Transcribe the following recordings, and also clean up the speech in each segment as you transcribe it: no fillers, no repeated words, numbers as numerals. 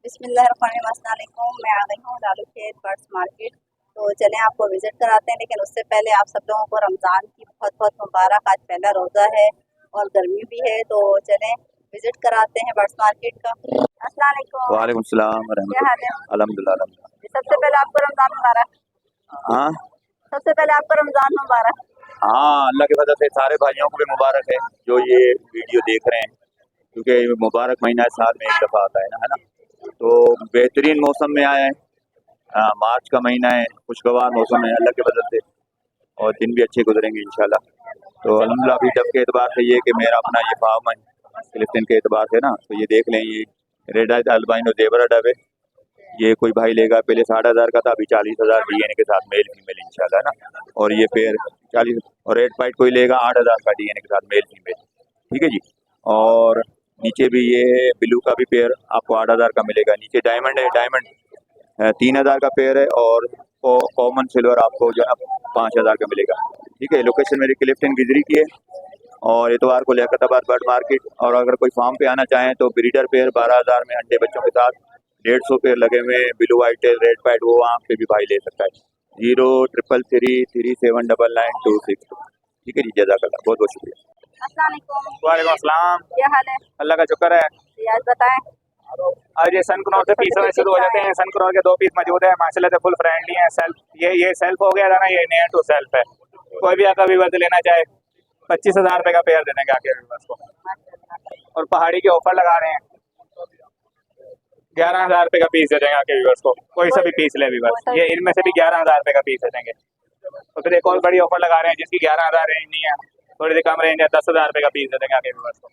बिस्मिल्लाहिर्रहमानिर्रहीम। मैं आ गई हूँ लालू खेत बर्ड्स मार्केट। तो चलें आपको विज़िट कराते हैं, लेकिन उससे पहले आप सब लोगों को रमज़ान की बहुत बहुत मुबारक। आज पहला रोज़ा है और गर्मी भी है, तो चलें विज़िट कराते हैं बर्ड्स मार्केट का। अस्सलाम वालेकुम। वालेकुम सलाम क्या रहमतुल्लाह। हाल है? अल्हम्दुलिल्लाह। सबसे पहले आपको रमज़ान मुबारक। हाँ सबसे पहले आपको रमज़ान मुबारक। हाँ, अल्लाह के फजल से सारे भाइयों को भी मुबारक है जो ये वीडियो देख रहे हैं, क्योंकि ये मुबारक महीना साल में एक दफ़ा आता है ना। तो बेहतरीन मौसम में आए हैं। मार्च का महीना है, खुशगवार मौसम है अल्लाह के फजल से, और दिन भी अच्छे गुजरेंगे इंशाल्लाह। तो अल्हम्दुलिल्लाह अभी डब के एतबार से ये कि मेरा अपना ये फार्म है फिलिस्तीन के एतबार से ना, तो ये देख लें, ये red eyes albino zebra dub है। ये कोई भाई लेगा, पहले 60,000 का था, अभी 40,000 डीएनए के साथ मेल फीमेल इंशाल्लाह ना। और ये पेयर 40, और रेड पाइट कोई लेगा 8,000 का डीएनए के साथ मेल फीमेल, ठीक है जी। और नीचे भी ये है ब्लू का भी पेयर आपको 8,000 का मिलेगा। नीचे डायमंड है, डायमंड 3,000 का पेयर है, और कॉमन सिल्वर आपको जो है 5,000 का मिलेगा, ठीक है। लोकेशन मेरी क्लिफ्टन गिजरी की है, और इतवार को लियाकताबाद बर्ड मार्केट। और अगर कोई फार्म पे आना चाहें तो ब्रीडर पेयर 12,000 में अंडे बच्चों के साथ 150 पेयर लगे हुए हैं। ब्लू वाइट रेड पैड वो वहाँ पे भी भाई ले सकता है। 033379926, ठीक है जी। जज़ाकल्लाह, बहुत बहुत शुक्रिया। अस्सलाम वालेकुम। वालेकुम अस्सलाम। क्या हाल है? अल्लाह का शुक्र है। आज बताएं। आज ये सनक्रॉस से पीस होने शुरू हो जाते हैं। सनक्रॉस के 2 पीस मौजूद है, माशाल्लाह से फुल फ्रेंडली हैं। सेल्फ ये सेल्फ हो गया था ना, ये नियर टू सेल्फ है। कोई भी आकर व्यूअर्स लेना चाहे 25,000 रुपये का पेयर दे देंगे आके व्यूअर्स को। और पहाड़ी के ऑफर लगा रहे हैं, 11,000 रुपये का पीस दे देंगे आके व्यूअर्स को। कोई सा भी पीस ले व्यूअर्स, ये इनमें से भी 11,000 रुपये का पीस दे देंगे। तो फिर एक और बड़ी ऑफर लगा रहे हैं जिसकी 11,000 रेंज नहीं है, थोड़ी सी कम रेंज है, 10,000 रुपये का पीस दे देंगे आगे व्यूअर्स को।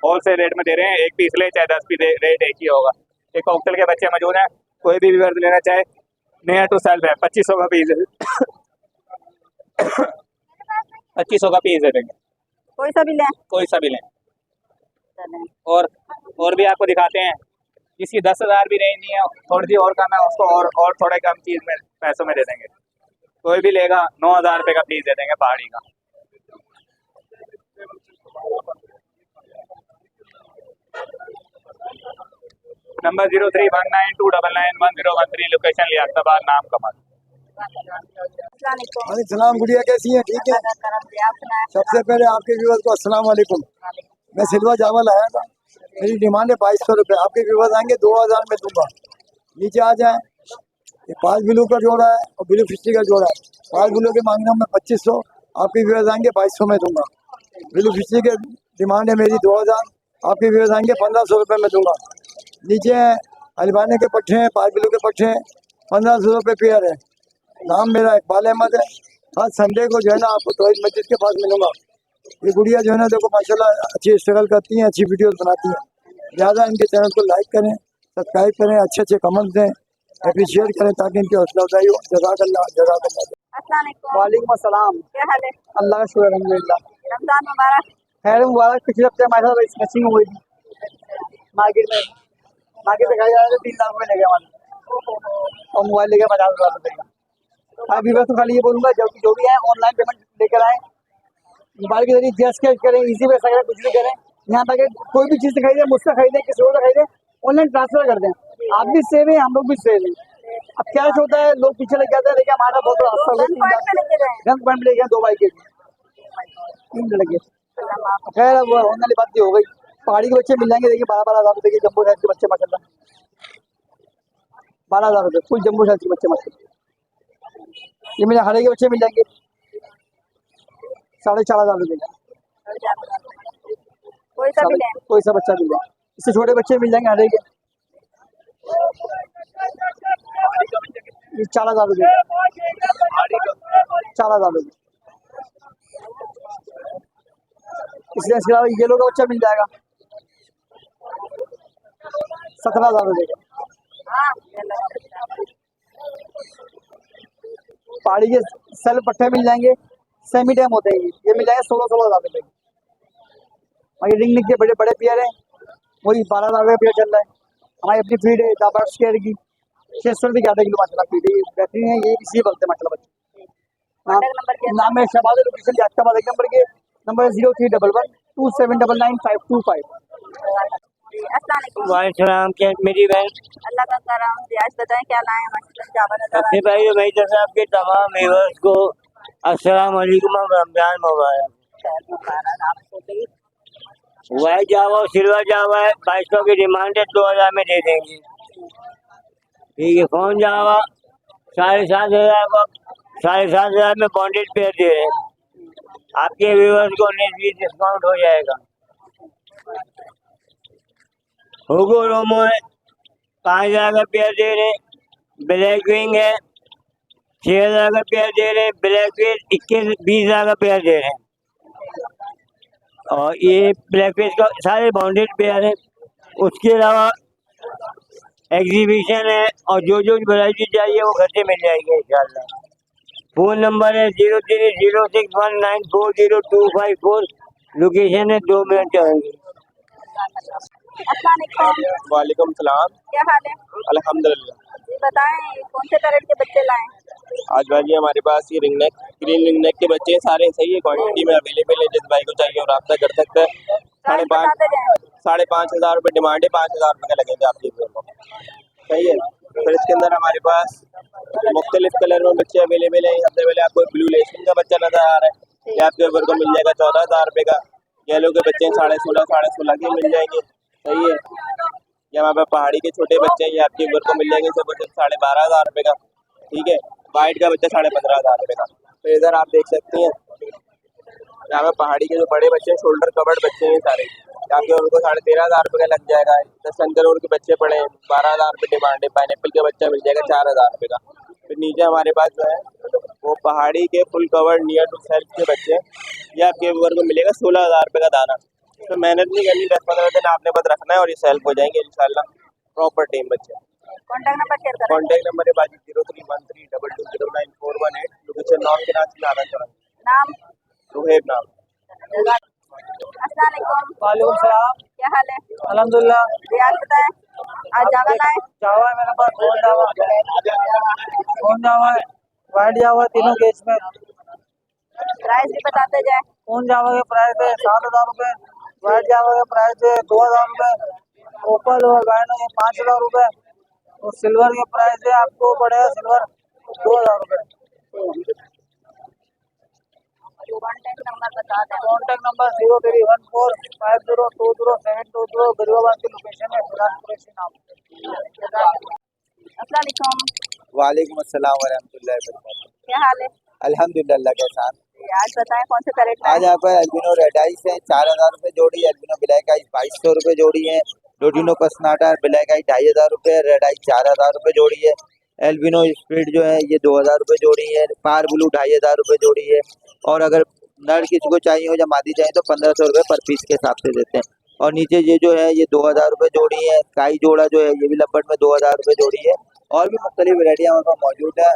होलसेल रेट में दे रहे हैं, एक पीस ले चाहे 10 पीस, रेट एक ही होगा। एक कॉकटेल के बच्चे मौजूद हैं, कोई भी व्यूअर्स लेना चाहे नियर टू सेल्फ है, 2500 का पीस 2500 का पीस दे देंगे। कोई सा भी लें। कोई सा भी लें। चलें। और भी आपको दिखाते हैं, जिसकी 10,000 भी रेंज नहीं है, थोड़ी सी और कम है, उसको और थोड़े कम चीज में पैसों में दे देंगे। कोई भी लेगा 9,000 रुपये का पीस दे देंगे पहाड़ी का। नंबर 031929911013, लोकेशन लियाकताबाद, नाम कमल। सलाम गुड़िया, कैसी है? ठीक है। सबसे पहले आपके व्यूअर्स को अस्सलाम वालेकुम। मैं सिल्वा चावल आया था, मेरी डिमांड है 2,200 रुपये। आपके व्यूअर्स आएंगे 2,000 में दूंगा। नीचे आ जाए। ये 5 ब्लू का जोड़ा है और ब्लू फिस्टी का जोड़ा है। 5 ब्लू के मांगने में 2,500, आपके व्यूअर्स आएंगे 2,200 में दूंगा। ब्लू फिस्टी के डिमांड है मेरी 2,000, आपके व्यूअर्स आएंगे 1,500 रुपये में दूंगा। नीचे अल्बाने के पट्टे हैं, 5 ब्लू के पट्टे हैं, 1,500 रुपये पेयर है। नाम मेरा इकबाल अहमद है। हर संडे को जो है ना आपको तौहीद मस्जिद के पास मिलूंगा। ये गुड़िया जो है ना देखो माशाल्लाह अच्छी स्ट्रगल करती हैं, अच्छी वीडियोस बनाती हैं। ज़्यादा इनके चैनल को लाइक करें, सब्सक्राइब करें, अच्छे अच्छे कमेंट्स दें, अप्रिशिएट करें ताकि इनकी हौसला अफजाई हो। जज़ाकल्लाह जज़ाकल्लाह। अस्सलाम वालेकुम। वालेकुम अस्सलाम। क्या हाल है? अल्लाह का शुक्र अल्हम्दुलिल्लाह। रमज़ान मुबारक। खैर मुबारक। पिछले हफ्ते हमारे साथ स्नैचिंग हुई थी मार्केट में दिखाई जा रहा है 3 लाख रुपये ले गया हमारे, और मोबाइल ले गया 50,000 रुपये का। अभी बस तो खाली ये बोलूँगा जो भी है ऑनलाइन पेमेंट लेकर आए, मोबाइल के जरिए जैस कैश करें, इजी पैसा करें, कुछ भी करें। यहाँ तक कोई भी चीज़ खरीदें, मुझसे खरीदें, किसी और से खरीदें, ऑनलाइन ट्रांसफर कर दें। आप भी सेव हैं, हम लोग भी सेव हैं। अब कैश होता है, लोग पीछे लग जाते हैं, लेकिन हमारा बहुत बड़ा हादसा हो गया। गन पॉइंट ले गए 2 बाइक 3 लड़के। खैर अब होने वाली बात हो गई। पहाड़ी के बच्चे मिल जाएंगे, देखिए 12,000 रुपये के जम्बो साइज के बच्चे माशाल्लाह, 12,000 रुपये फुल जम्बो साइज के बच्चे माशाल्लाह। ये मेरे हरे के बच्चे मिल जाएंगे 4,500 रुपये का। कोई सा बच्चा मिल जाए, इससे छोटे बच्चे मिल जाएंगे हरे के, ये 4,000 रुपये, 4,000 रुपये। इसके अलावा येलो का बच्चा मिल जाएगा 17,000 रुपये का। पहाड़ी के सेल पट्टे मिल जाएंगे, सेमी टैम होते हैं, ये मिल जाएंगे 16,000 रुपये। हमारी रिंग लिख के बड़े बड़े पेयर हैं, वही 12,000 रुपये पेयर चल रहा है। हमारी अपनी फीड है बर्ड्स केयर की, 600 रुपये की आधा किलो माशाल्लाह फीड है, बेहतरीन है। ये इसी बोलते हैं माशाल्लाह बच्चे। नाम है शहबाज, लोकेशन लियाकताबाद। एक नंबर के नंबर 031127999525। जी अस्सलाम वालेकुम। वालेकुम क्या मेरी बहन। अल्लाह का करम। जी आज बताएं क्या लाए हैं मसलन चावल नजर सबसे पहले तो मेरी तरफ से आपके तमाम व्यूअर्स को अस्सलाम वालेकुम और रमजान मुबारक। मुबारक आपको भी। वाइट जावा और सिल्वर जावा है 2200 की डिमांड है, 2000 में दे देंगे। ठीक है, फोन जावा 7,500 को 7,500 में बॉन्डेड पेयर दे रहे हैं। आपके व्यूअर्स को 19-20 डिस्काउंट हो जाएगा। हुगो रोमो है 5,000 का पेयर दे रहे। ब्लैक विंग है 6,000 का पेयर दे रहे। ब्लैक फिश 21-20,000 का पेयर दे रहे हैं। और ये ब्लैक फिश का सारे बाउंडेड पेयर है। उसके अलावा एग्जीबिशन है और जो वैरायटी चाहिए वो घर से मिल जाएगी इंशाल्लाह। फोन नंबर है 0306194025 लोकेशन है 2 मिनट चलेंगे। अस्सलाम वालेकुम। वालेकुम सलाम। क्या हाल है? अल्हम्दुलिल्लाह। जी बताएं कौन से तरह के बच्चे लाए हैं? आज भाई हमारे पास ये ring neck green ring neck के बच्चे सारे सही है, क्वांटिटी में अवेलेबल है। जिस भाई को चाहिए और रब्ता कर सकता है। प्राइस बताते जाएं। 5,500 रुपये डिमांड है, 5,000 रुपये का लगेगा आपके को, सही है। फिर इसके अंदर हमारे पास मुख्तलिफ कलर में बच्चे अवेलेबल है। सबसे पहले आपको ब्लू लेशन का बच्चा नजर आ रहा है, ये आपके ऊपर को मिल जाएगा 14,000 रुपये का। येलो के बच्चे 16,500 के मिल जाएंगे, सही है। ये हमारे पास पहाड़ी के छोटे बच्चे हैं, ये आपके ऊपर को मिल जाएंगे सब 12,500 रुपये का, ठीक है। वाइट का बच्चा 15,500 रुपये का। तो इधर आप देख सकती हैं यहाँ पे पहाड़ी के जो बड़े बच्चे हैं, शोल्डर कवर्ड बच्चे हैं सारे, आपके उनको 13,500 रुपये का लग जाएगा। 10 करोड़ के बच्चे पड़े 12,000 रुपये डिमांड है। पाइनएप्पल का बच्चा मिल जाएगा 4,000 रुपये का। फिर नीचे हमारे पास जो है वो पहाड़ी के full covered near to self के बच्चे हैं, ये आपके ऊपर को मिलेगा 16,000 रुपये का दाना। तो मेहनत नहीं करनी, 10-15 दिन आपने बस रखना है और ये सेल्फ हो जाएंगे इंशाल्लाह। प्रॉपर टीम बच्चे। कॉन्टैक्ट नंबर शेयर करें। कॉन्टैक्ट नंबर है बाजी 031322099418। लोकेशन नॉन के नाम से नारा चौराहा, नाम? सुहेब नाम। अस्सलाम वालेकुम। वालेकुम सलाम। क्या हाल है? अल्हम्दुलिल्लाह। जी आज बताएं आज जावा लाए? जावा है मेरे पास, फोन जावा है, वाइट जावा, तीनों केस में। प्राइस भी बताते जाएं। फोन जावा के प्राइस है 7,000 रुपये, वाइट जावा के प्राइस है 2,000 रुपये, ओपल और गायनो के 5,000 रुपये, और सिल्वर के प्राइस है आपको पड़ेगा सिल्वर 2,000 रुपये। कॉन्टैक्ट नंबर बता दें। कॉन्टैक्ट नंबर 0314502072 गरीबाबाद की लोकेशन है, फिलहाल कुरैशी नाम। अस्सलाम वालेकुम। वालेकुम अस्सलाम वरहमतुल्लाहि वबरकातुहू। क्या हाल है? अल्हम्दुलिल्लाह के साथ। जी आज बताएं कौन से कैरेट आज यहाँ पर एल्बिनो रेड आइस है 4,000 रुपये जोड़ी, एल्बिनो ब्लैक आइस 2,200 रुपये जोड़ी है, डोडिनो पसनाटा ब्लैक आइस 2,500 रुपये, रेड आइस 4,000 रुपये जोड़ी है, एल्बिनो स्प्रिट जो है ये 2,000 रुपये जोड़ी है, पार ब्लू 2,500 रुपये जोड़ी है। और अगर नर किसी को चाहिए हो या मादी चाहिए तो 1,500 रुपये पर पीस के हिसाब से देते हैं। और नीचे ये जो है ये 2,000 रुपये जोड़ी है। काई जोड़ा जो है ये भी लपट में 2,000 रुपये जोड़ी है। और भी मुख्तलिफ वैरायटियाँ हमारे पास मौजूद है।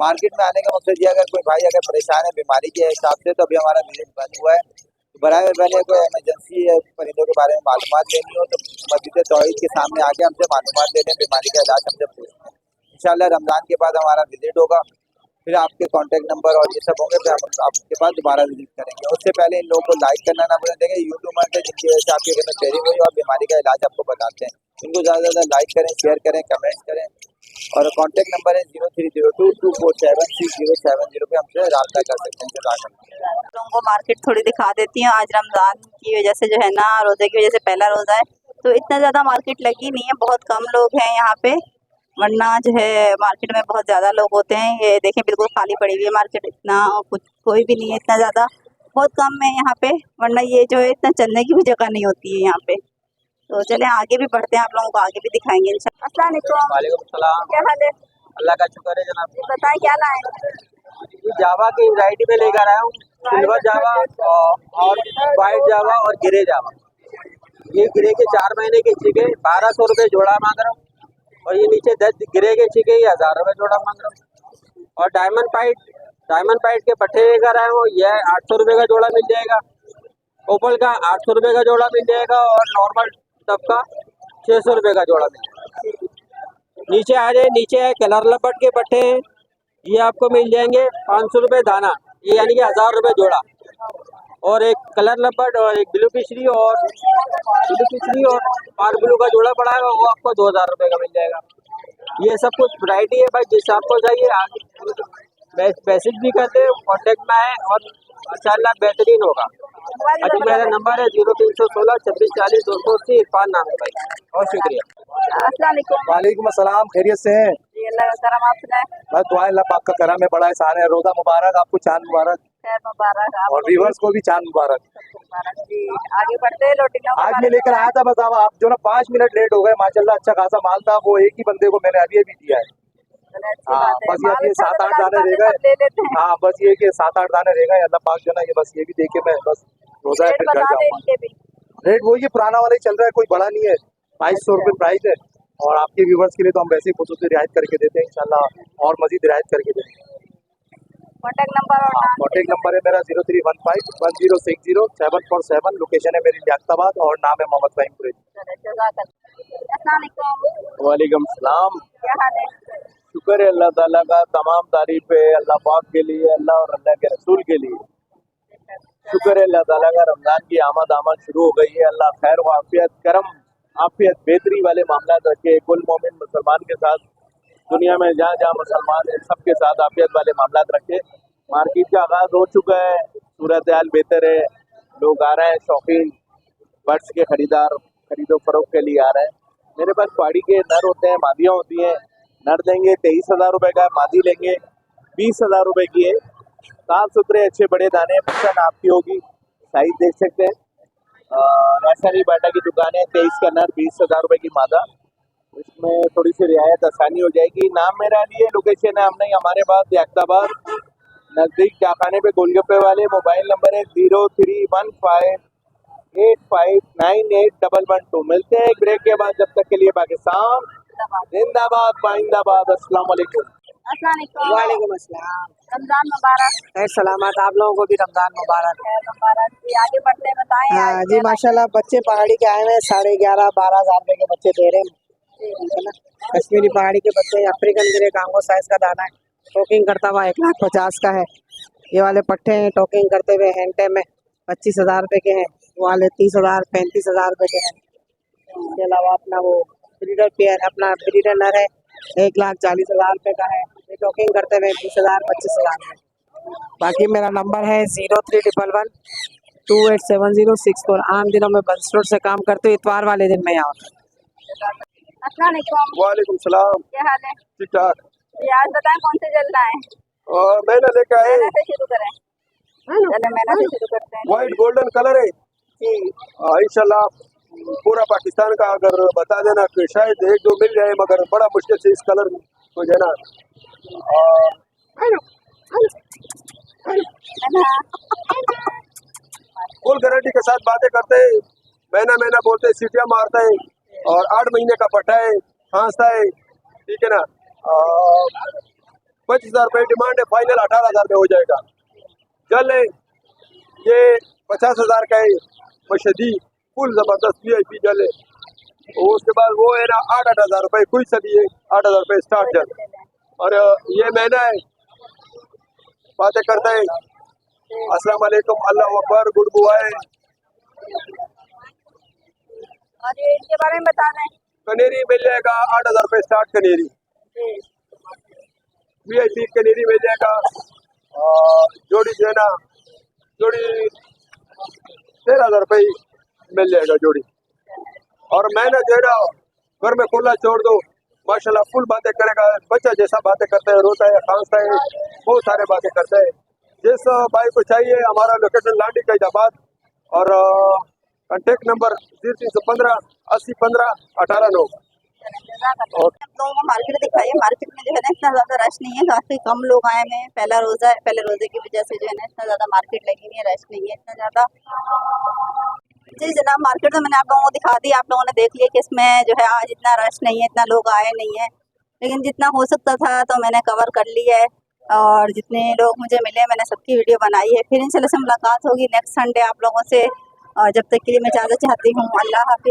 मार्केट में आने का मकसद ये, अगर कोई भाई अगर परेशान है बीमारी के हिसाब से, तो अभी हमारा विजिट बंद हुआ है। तो बराबर पहले कोई इमरजेंसी है परिंदों के बारे में मालूमात लेनी हो तो मस्जिद तौहीद के सामने आके हमसे मालूमात ले लें, बीमारी का इलाज हमसे पूछें। इंशाल्लाह रमज़ान के बाद हमारा विजिट होगा, फिर आपके कॉन्टैक्ट नंबर और ये सब होंगे, फिर हम आपके पास दोबारा विजिट करेंगे। उससे पहले इन लोगों को लाइक करना ना भूलें। देखें यूट्यूबर से जिनकी वजह से आपके घर में शेयरिंग हुई और बीमारी का इलाज आपको बताते हैं, इनको ज़्यादा से ज़्यादा लाइक करें, शेयर करें, कमेंट्स करें। और कॉन्टैक्ट नंबर है 0302247070 पे हमसे रब्ता कर सकते हैं। लोगों को मार्केट थोड़ी दिखा देती हूँ। आज रमज़ान की वजह से जो है ना, रोज़े की वजह से पहला रोज़ा है तो इतना ज़्यादा मार्केट लगी नहीं है, बहुत कम लोग हैं यहाँ पे, वरना जो है मार्केट में बहुत ज़्यादा लोग होते हैं। ये देखें बिल्कुल खाली पड़ी हुई है मार्केट, इतना कुछ कोई भी नहीं है, इतना ज़्यादा बहुत कम है यहाँ पे, वरना ये जो है इतना चलने की भी जगह नहीं होती है यहाँ पे। तो चले आगे भी बढ़ते हैं, आप लोगों को आगे भी दिखाएंगे इंशाल्लाह। अस्सलाम वालेकुम। वालेकुम सलाम। क्या हाल है? अल्लाह का शुक्र है जनाब। बताएं क्या लाए? जावा की वैरायटी में लेकर आया हूँ, सिल्वर जावा और वाइट जावा और गिरे जावा। ये गिरे के 4 महीने के छिके 1,200 रुपये जोड़ा मांग रहा हूँ, और ये नीचे 10 गिरे के छिके 1,000 रुपये जोड़ा मांग रहा हूँ। और डायमंड पाइट के पट्टे लेकर आया हूँ, यह 800 रुपये का जोड़ा मिल जाएगा। ओपल का 800 रुपये का जोड़ा मिल जाएगा, और नॉर्मल टब का 600 रुपये का जोड़ा मिल जाएगा। नीचे आ जाए, नीचे है कलर लपट के पट्टे हैं, ये आपको मिल जाएंगे 500 रुपये दाना, ये यानी कि 1,000 रुपये जोड़ा। और एक कलर लेपर्ड और एक ब्लू फिशरी और पार ब्लू का जोड़ा पड़ा है, वो आपको 2000 रुपये का मिल जाएगा। ये सब कुछ वैरायटी है भाई, जिससे आपको चाहिए आगे मैसेज भी करते हैं, कॉन्टेक्ट में है और इंशाल्लाह बेहतरीन होगा। अच्छा, मेरा नंबर है 0316 26 40 280, इरफान नाम है भाई। बहुत शुक्रिया। अस्सलाम वालेकुम। वालेकुम अस्सलाम, खैरियत से हैं? जी अल्लाह का करम, आप सुनाए? बस दुआ अल्लाह पाक का करम है, बड़ा एहसान है। रोजा मुबारक आपको, चांद मुबारक, खैर मुबारक आपको और व्यूअर्स को भी चांद मुबारक। सबको मुबारक जी। आगे बढ़ते हैं रोटी आज मैं लेकर आया था, बस अब आप जो ना 5 मिनट लेट हो गए। माशाल्लाह अच्छा खासा माल था, वो एक ही बंदे को मैंने अभी दिया है। हाँ, बस ये 7-8 दाने रह गए। हाँ, बस ये कि 7-8 दाने रह गए। अल्लाह पाक जो ना, ये बस ये भी देखे मैं बस रोजा है, फिर घर जाऊंगा। रेट वही है, पुराना वाला ही चल रहा है, कोई बड़ा नहीं है। 2200 रुपये प्राइस है, और आपके व्यूवर्स के लिए तो हम वैसे ही खुसूसी रियायत करके देते हैं इंशाल्लाह, और मजीद रियायत करके देते हैं। कॉन्टेक्ट नंबर है मेरा 0315 1060 747। लोकेशन है मेरी लियाकताबाद, और नाम है मोहम्मद फहीम कुरैशी। वालेकुम सलाम। क्या हाल है? शुक्र है अल्लाह ताला का, तमाम तारीफ है अल्लाह पाक के लिए, अल्लाह और अल्लाह के रसूल के लिए। शुक्र है अल्लाह ताला का, रमजान की आमद शुरू हो गई है। अल्लाह खैर व आफियत, करम आफियत, बेहतरी वाले मामला रखे कुल मोमिन मुसलमान के साथ, दुनिया में जहाँ जहाँ मुसलमान है सबके साथ आफियत वाले मामला रखे। मार्केट का आगाज हो चुका है, सूरत हाल बेहतर है, लोग आ रहे हैं, शौकीन बर्ड्स के खरीदार खरीदो फरोख्त के लिए आ रहे हैं। मेरे पास पहाड़ी के नर होते हैं, मादियाँ होती हैं। नर देंगे 23,000 रुपये का, मादी लेंगे 20,000 रुपये की है। साफ सुथरे अच्छे बड़े दाने, पसंद आपकी होगी, साइज देख सकते हैं। राजस्थानी बाटा की दुकान है, 23 का नर 20,000 रुपये की मादा। इसमें थोड़ी सी रियायत आसानी हो जाएगी। नाम मेरा लिए, लोकेशन है हमने हमारे पास लियाकताबाद नज़दीक डाकखाने पे गोलगप्पे वाले। मोबाइल नंबर है 031585981112। मिलते हैं एक ब्रेक के बाद, जब तक के लिए पाकिस्तान जिंदाबाद पाइंदाबाद। अस्सलाम वालेकुम। वालेकुम अस्सलाम। रमजान मुबारक। खैर सलामत, आप लोगों को भी रमजान मुबारक। खैर मुबारक जी। आगे बढ़ते हैं, बताएं। हाँ जी, माशाल्लाह बच्चे पहाड़ी के आए हुए हैं, 11,500-12,000 रुपए के बच्चे दे रहे हैं, है ना। कश्मीरी पहाड़ी के बच्चे, अफ्रीकन ग्रे कांगो साइज का दाना है, टोकिंग करता हुआ 1,50,000 का है। ये वाले पट्टे हैं टोकिंग करते हुए हैंटे में 25,000 रुपए के हैं। वो वाले 30,000 35,000 रुपए के हैं। इसके अलावा अपना वो ब्रीडर पेयर, अपना ब्रीडर नर है, 1,40,000 रुपए का है। ये टोकिंग करते हुए 20,000 25,000 है। बाकी मेरा नंबर है 0311287064। आम दिनों में बस रोड से काम करते हुए इतवार वाले दिन में यहाँ होता। अस्सलाम वालेकुम। वालेकुम सलाम। क्या हाल है? ठीक ठाक। जी आज बताएं कौन से जल रहा है? और मैंने लेकर आए, मैना से शुरू करें। चलो मैना से शुरू करते हैं। व्हाइट गोल्डन कलर है जी। इंशाल्लाह पूरा पाकिस्तान का अगर बता देना कि शायद 1-2 मिल जाए, मगर बड़ा मुश्किल से इस कलर को जो है ना। फुल गारंटी के साथ बातें करते हैं, महीना बोलते हैं, सीटियाँ मारता है, और 8 महीने का पट्टा है, खांसता है, ठीक है ना। 25,000 रुपये डिमांड है, फाइनल 18,000 में हो जाएगा। जल है ये 50,000 का है, मशदी फुल जबरदस्त VIP जल है। और उसके बाद वो है ना 8,000 रुपये, कोई सा भी है 8,000 रुपये स्टार्ट जल। और ये महीना है, बातें करता है, अस्सलाम वालेकुम, अल्लाह अकबर, गुड बुआए। और ये इसके बारे में बता दें। कनेरी मिल जाएगा 8,000 रुपये स्टार्ट कनेरी, VIP कनेरी मिल जाएगा। जोड़ी जो है ना, जोड़ी 13,000 रुपये मिल जाएगा जोड़ी। और मैंने जो है ना घर में खुला छोड़ दो, माशाल्लाह फुल बातें करेगा, बच्चा जैसा बातें करता है, रोता है, खांसता है, बहुत सारे बातें करता है। जिस भाई को चाहिए, हमारा लोकेशन लांडी कैदाबाद, और कॉन्टेक्ट नंबर 0315 80 15 18 9। और लोगों को मार्केट दिखाइए। मार्केट में जो है ना इतना ज्यादा रश नहीं है, काफी कम लोग आए हैं। पहला रोजा है, पहले रोजे की वजह से जो है ना इतना ज्यादा मार्केट लगी नहीं है, रश नहीं है इतना ज्यादा। जी जनाब, मार्केट में मैंने आप लोगों को दिखा दी, आप लोगों ने देख लिया कि इसमें जो है आज इतना रश नहीं है, इतना लोग आए नहीं है, लेकिन जितना हो सकता था तो मैंने कवर कर लिया है। और जितने लोग मुझे मिले मैंने सबकी वीडियो बनाई है। फिर इंशाल्लाह से मुलाकात होगी नेक्स्ट संडे आप लोगों से, और जब तक के लिए मैं इजाज़त चाहती हूँ। अल्लाह हाफिज़।